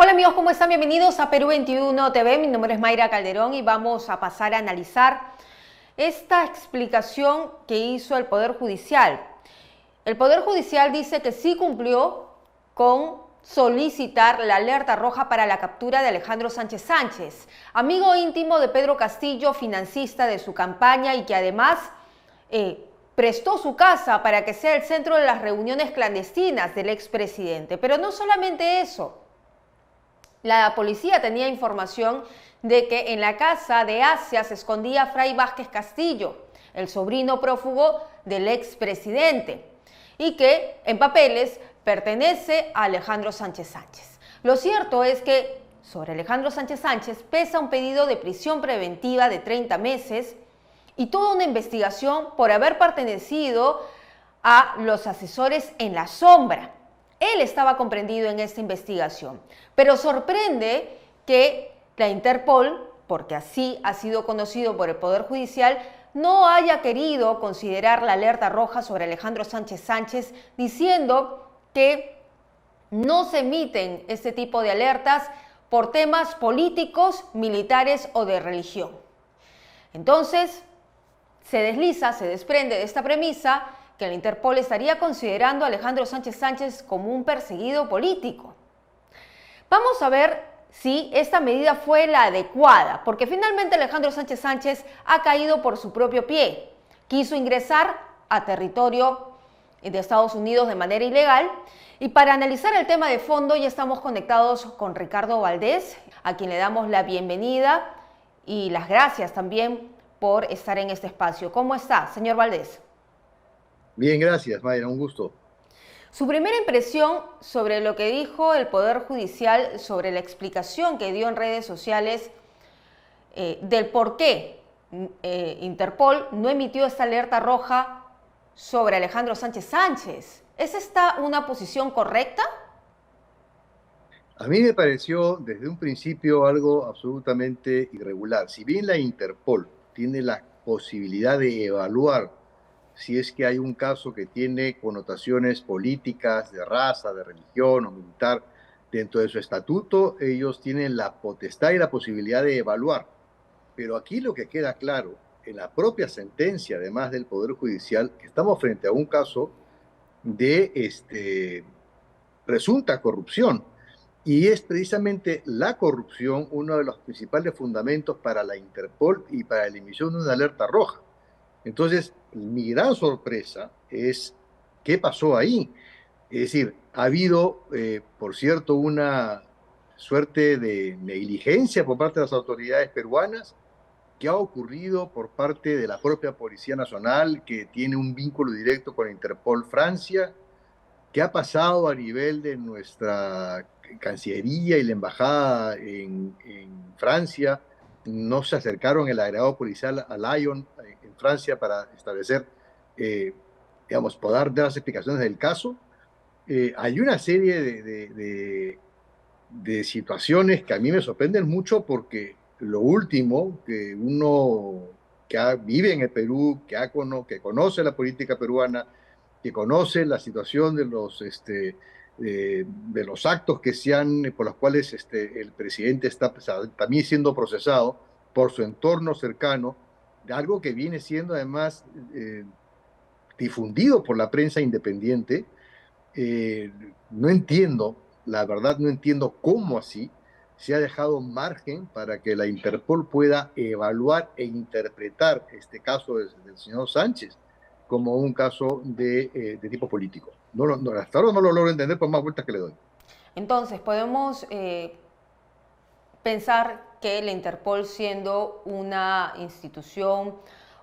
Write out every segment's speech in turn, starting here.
Hola amigos, ¿cómo están? Bienvenidos a Perú 21 TV. Mi nombre es Mayra Calderón y vamos a pasar a analizar esta explicación que hizo el Poder Judicial. El Poder Judicial dice que sí cumplió con solicitar la alerta roja para la captura de Alejandro Sánchez Sánchez, amigo íntimo de Pedro Castillo, financista de su campaña y que además prestó su casa para que sea el centro de las reuniones clandestinas del expresidente. Pero no solamente eso. La policía tenía información de que en la casa de Asia se escondía Fray Vázquez Castillo, el sobrino prófugo del expresidente, y que en papeles pertenece a Alejandro Sánchez Sánchez. Lo cierto es que sobre Alejandro Sánchez Sánchez pesa un pedido de prisión preventiva de 30 meses y toda una investigación por haber pertenecido a los asesores en la sombra. Él estaba comprendido en esta investigación, pero sorprende que la Interpol, porque así ha sido conocido por el Poder Judicial, no haya querido considerar la alerta roja sobre Alejandro Sánchez Sánchez, diciendo que no se emiten este tipo de alertas por temas políticos, militares o de religión. Entonces, se desliza, se desprende de esta premisa que la Interpol estaría considerando a Alejandro Sánchez Sánchez como un perseguido político. Vamos a ver si esta medida fue la adecuada, porque finalmente Alejandro Sánchez Sánchez ha caído por su propio pie. Quiso ingresar a territorio de Estados Unidos de manera ilegal y para analizar el tema de fondo ya estamos conectados con Ricardo Valdés, a quien le damos la bienvenida y las gracias también por estar en este espacio. ¿Cómo está, señor Valdés? Bien, gracias, Mayra, un gusto. Su primera impresión sobre lo que dijo el Poder Judicial, sobre la explicación que dio en redes sociales del por qué Interpol no emitió esta alerta roja sobre Alejandro Sánchez Sánchez. ¿Es esta una posición correcta? A mí me pareció desde un principio algo absolutamente irregular. Si bien la Interpol tiene la posibilidad de evaluar si es que hay un caso que tiene connotaciones políticas, de raza, de religión o militar, dentro de su estatuto, ellos tienen la potestad y la posibilidad de evaluar. Pero aquí lo que queda claro, en la propia sentencia, además del Poder Judicial, que estamos frente a un caso de presunta corrupción. Y es precisamente la corrupción uno de los principales fundamentos para la Interpol y para la emisión de una alerta roja. Entonces, mi gran sorpresa es qué pasó ahí. Es decir, ha habido, por cierto, una suerte de negligencia por parte de las autoridades peruanas que ha ocurrido por parte de la propia Policía Nacional, que tiene un vínculo directo con Interpol Francia. ¿Qué ha pasado a nivel de nuestra Cancillería y la Embajada en Francia? No se acercaron el agregado policial a Lyon en Francia para establecer, eh, digamos, poder dar las explicaciones del caso. Hay una serie de situaciones que a mí me sorprenden mucho porque lo último que uno vive en el Perú, que conoce la política peruana, que conoce la situación de los actos por los cuales el presidente está también siendo procesado por su entorno cercano, de algo que viene siendo además difundido por la prensa independiente. eh, no entiendo, la verdad no entiendo cómo así se ha dejado margen para que la Interpol pueda evaluar e interpretar este caso del señor Sánchez como un caso de tipo político. Hasta ahora no lo logro entender por más vueltas que le doy. Entonces, podemos pensar que la Interpol, siendo una institución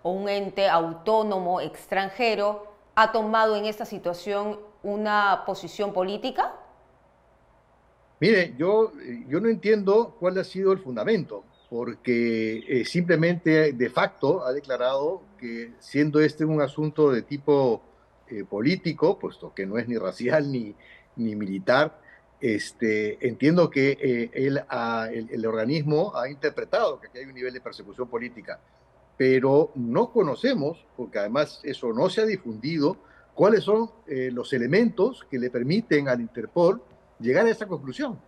o un ente autónomo extranjero, ha tomado en esta situación una posición política. Mire, yo no entiendo cuál ha sido el fundamento, porque simplemente de facto ha declarado que siendo este un asunto de tipo político, puesto que no es ni racial ni militar, entiendo que el organismo ha interpretado que aquí hay un nivel de persecución política, pero no conocemos, porque además eso no se ha difundido, cuáles son los elementos que le permiten al Interpol llegar a esa conclusión.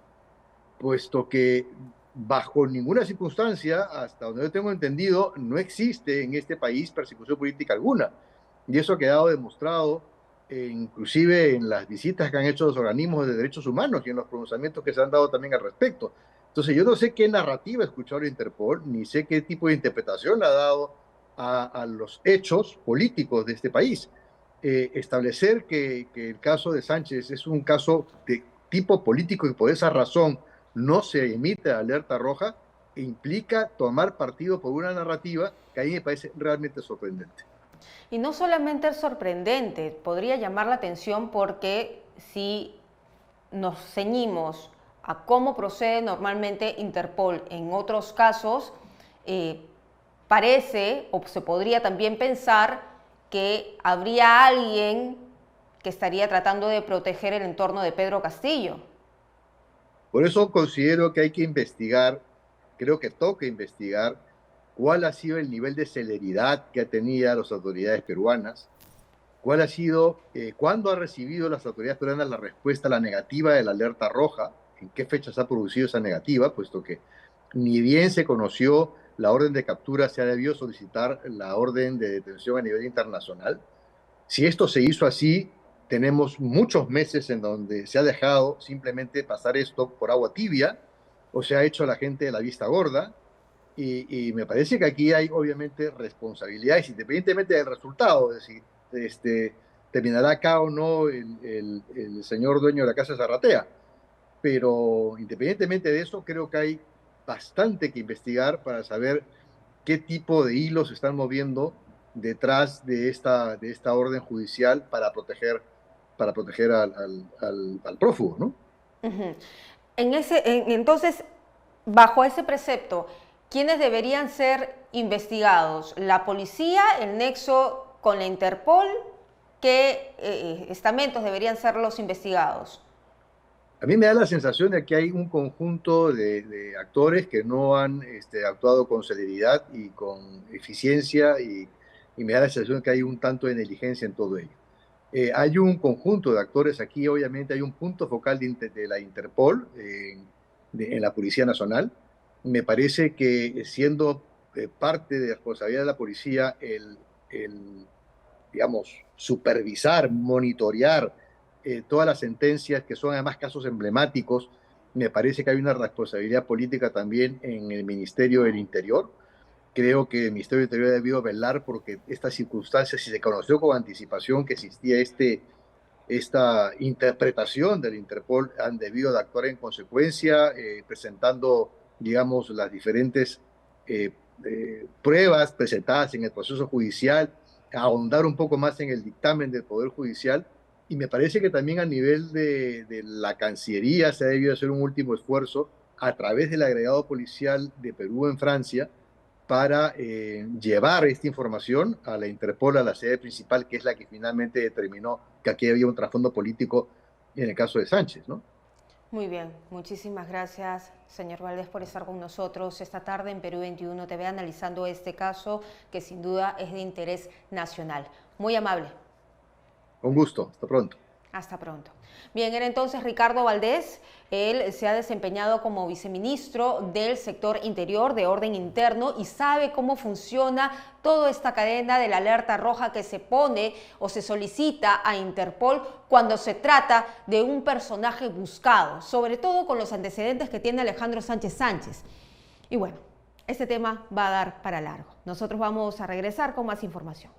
puesto que bajo ninguna circunstancia, hasta donde yo tengo entendido, no existe en este país persecución política alguna. Y eso ha quedado demostrado, inclusive en las visitas que han hecho los organismos de derechos humanos y en los pronunciamientos que se han dado también al respecto. Entonces, yo no sé qué narrativa ha escuchado la Interpol, ni sé qué tipo de interpretación le ha dado a los hechos políticos de este país. Establecer que el caso de Sánchez es un caso de tipo político y por esa razón no se emite alerta roja, implica tomar partido por una narrativa que a mí me parece realmente sorprendente. Y no solamente es sorprendente, podría llamar la atención porque si nos ceñimos a cómo procede normalmente Interpol en otros casos, parece o se podría también pensar que habría alguien que estaría tratando de proteger el entorno de Pedro Castillo. Por eso considero que hay que investigar, creo que toca investigar cuál ha sido el nivel de celeridad que ha tenido las autoridades peruanas, cuál ha sido, cuándo ha recibido las autoridades peruanas la respuesta a la negativa de la alerta roja, en qué fecha se ha producido esa negativa, puesto que ni bien se conoció la orden de captura, se ha debido solicitar la orden de detención a nivel internacional. Si esto se hizo así, tenemos muchos meses en donde se ha dejado simplemente pasar esto por agua tibia, o se ha hecho a la gente de la vista gorda, y me parece que aquí hay obviamente responsabilidades, independientemente del resultado, es decir, terminará acá o no el señor dueño de la casa Zarratea, pero independientemente de eso, creo que hay bastante que investigar para saber qué tipo de hilos se están moviendo detrás de esta orden judicial para proteger al prófugo, ¿no? Uh-huh. Entonces, bajo ese precepto, ¿quiénes deberían ser investigados? ¿La policía, el nexo con la Interpol? ¿Qué estamentos deberían ser los investigados? A mí me da la sensación de que hay un conjunto de actores que no han actuado con celeridad y con eficiencia y me da la sensación de que hay un tanto de negligencia en todo ello. Hay un conjunto de actores aquí, obviamente hay un punto focal de la Interpol en la Policía Nacional. Me parece que siendo parte de la responsabilidad de la policía digamos, supervisar, monitorear todas las sentencias, que son además casos emblemáticos, me parece que hay una responsabilidad política también en el Ministerio del Interior. Creo que el Ministerio del Interior ha debido velar porque estas circunstancias, si se conoció con anticipación que existía esta interpretación del Interpol, han debido de actuar en consecuencia, presentando, digamos, las diferentes pruebas presentadas en el proceso judicial, ahondar un poco más en el dictamen del Poder Judicial, y me parece que también a nivel de la Cancillería se ha debido hacer un último esfuerzo a través del agregado policial de Perú en Francia para llevar esta información a la Interpol, a la sede principal, que es la que finalmente determinó que aquí había un trasfondo político en el caso de Sánchez, ¿no? Muy bien, muchísimas gracias, señor Valdés, por estar con nosotros esta tarde en Perú 21 TV analizando este caso que sin duda es de interés nacional. Muy amable. Con gusto, hasta pronto. Hasta pronto. Bien, era entonces Ricardo Valdés. Él se ha desempeñado como viceministro del sector interior de orden interno y sabe cómo funciona toda esta cadena de la alerta roja que se pone o se solicita a Interpol cuando se trata de un personaje buscado, sobre todo con los antecedentes que tiene Alejandro Sánchez Sánchez. Y bueno, este tema va a dar para largo. Nosotros vamos a regresar con más información.